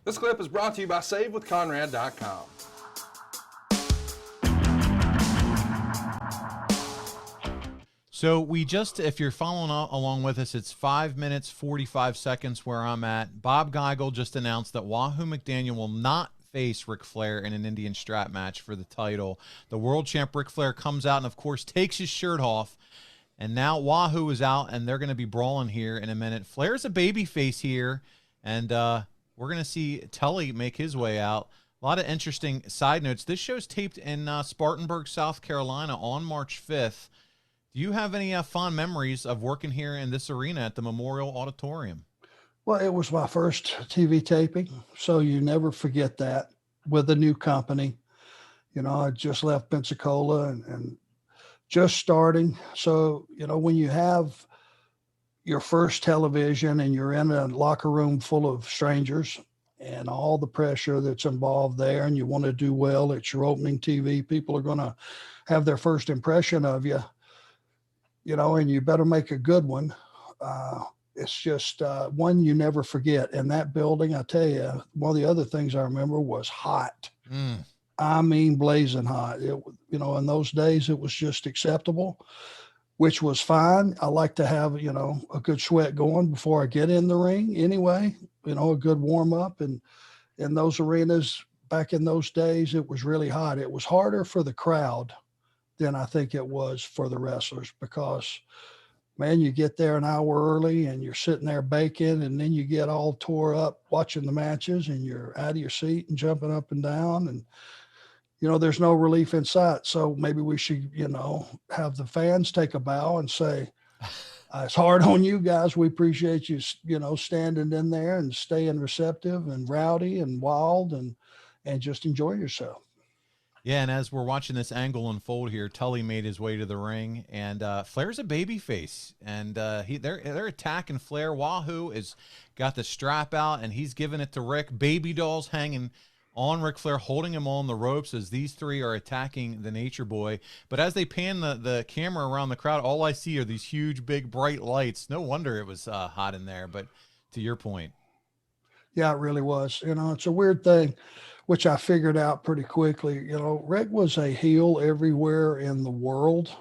This clip is brought to you by SaveWithConrad.com. So we just, if you're following along with us, it's 5 minutes, 45 seconds where I'm at. Bob Geigel just announced that Wahoo McDaniel will not face Ric Flair in an Indian strap match for the title. The world champ Ric Flair comes out and, of course, takes his shirt off. And now Wahoo is out, and they're going to be brawling here in a minute. Flair's a babyface here, and we're going to see Tully make his way out. A lot of interesting side notes. This show's taped in Spartanburg, South Carolina on March 5th. Do you have any fond memories of working here in this arena at the Memorial Auditorium? Well, it was my first TV taping, so you never forget that with a new company. You know, I just left Pensacola and just starting. So, you know, when you have your first television and you're in a locker room full of strangers and all the pressure that's involved there, and you want to do well, it's your opening TV, people are going to have their first impression of you. You know, and you better make a good one. It's just one you never forget. And that building, I tell you, one of the other things I remember was hot. I mean, blazing hot. It, you know, in those days, it was just acceptable, which was fine. I like to have, you know, a good sweat going before I get in the ring anyway, you know, a good warm up. And in those arenas back in those days, it was really hot. It was harder for the crowd than I think it was for the wrestlers, because, man, you get there an hour early and you're sitting there baking, and then you get all tore up watching the matches and you're out of your seat and jumping up and down, and, you know, there's no relief in sight. So maybe we should, you know, have the fans take a bow and say, it's hard on you guys. We appreciate you, you know, standing in there and staying receptive and rowdy and wild and just enjoy yourself. Yeah, and as we're watching this angle unfold here, Tully made his way to the ring, and Flair's a babyface, and they're attacking Flair. Wahoo has got the strap out, and he's giving it to Rick. Baby dolls hanging on Ric Flair, holding him on the ropes as these three are attacking the Nature Boy. But as they pan the camera around the crowd, all I see are these huge, big, bright lights. No wonder it was hot in there, but to your point. Yeah, it really was. You know, it's a weird thing, which I figured out pretty quickly. You know, Rick was a heel everywhere in the world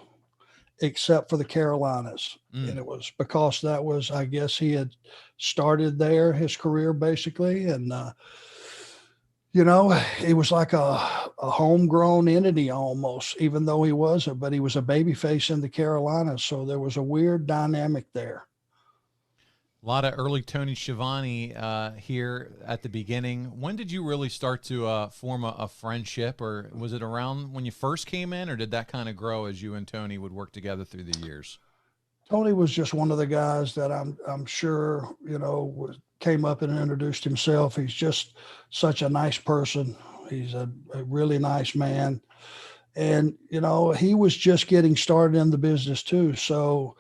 except for the Carolinas. And it was because that was, I guess, he had started there, his career basically. And, you know, he was like a homegrown entity almost, even though he wasn't, but he was a babyface in the Carolinas. So there was a weird dynamic there. A lot of early Tony Schiavone here at the beginning. When did you really start to form a friendship, or was it around when you first came in, or did that kind of grow as you and Tony would work together through the years? Tony was just one of the guys that I'm sure, you know, came up and introduced himself. He's just such a nice person. He's a really nice man. And, you know, he was just getting started in the business too. So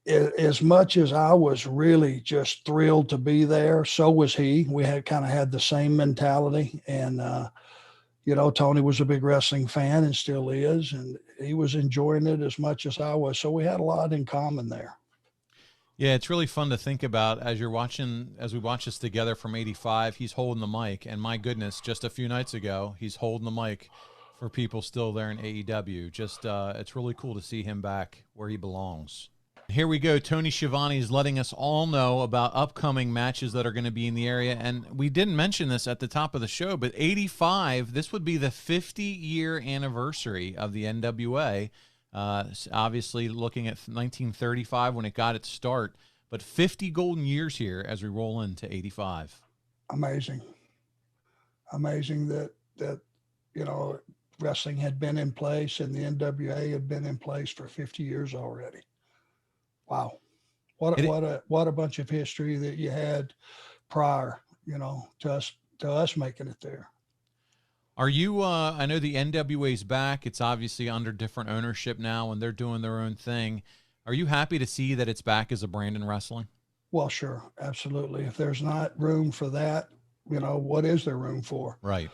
as much as I was really just thrilled to be there, so was he. We had kind of had the same mentality. And, you know, Tony was a big wrestling fan and still is, and he was enjoying it as much as I was. So we had a lot in common there. Yeah, it's really fun to think about as we watch this together from '85. He's holding the mic, and my goodness, just a few nights ago, he's holding the mic for people still there in AEW. Just it's really cool to see him back where he belongs. Here we go. Tony Schiavone is letting us all know about upcoming matches that are going to be in the area. And we didn't mention this at the top of the show, but 85, this would be the 50-year anniversary of the NWA. Obviously looking at 1935 when it got its start, but 50 golden years here as we roll into 85. Amazing that, you know, wrestling had been in place and the NWA had been in place for 50 years already. Wow. What a bunch of history that you had prior, you know, to us making it there. Are you, I know the NWA's back. It's obviously under different ownership now and they're doing their own thing. Are you happy to see that it's back as a brand in wrestling? Well, sure. Absolutely. If there's not room for that, you know, what is there room for? Right.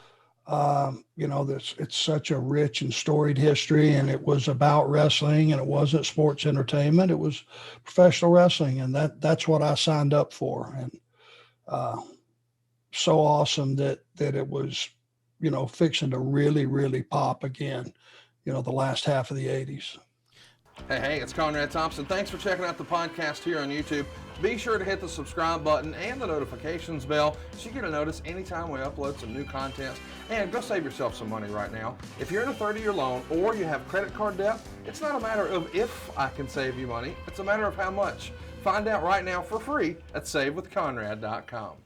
You know, it's such a rich and storied history, and it was about wrestling, and it wasn't sports entertainment. It was professional wrestling, and that's what I signed up for. And, so awesome that it was, fixing to really, really pop again, the last half of the 80s. Hey, it's Conrad Thompson. Thanks for checking out the podcast here on YouTube. Be sure to hit the subscribe button and the notifications bell so you get a notice anytime we upload some new content. And go save yourself some money right now. If you're in a 30-year loan or you have credit card debt, it's not a matter of if I can save you money. It's a matter of how much. Find out right now for free at SaveWithConrad.com.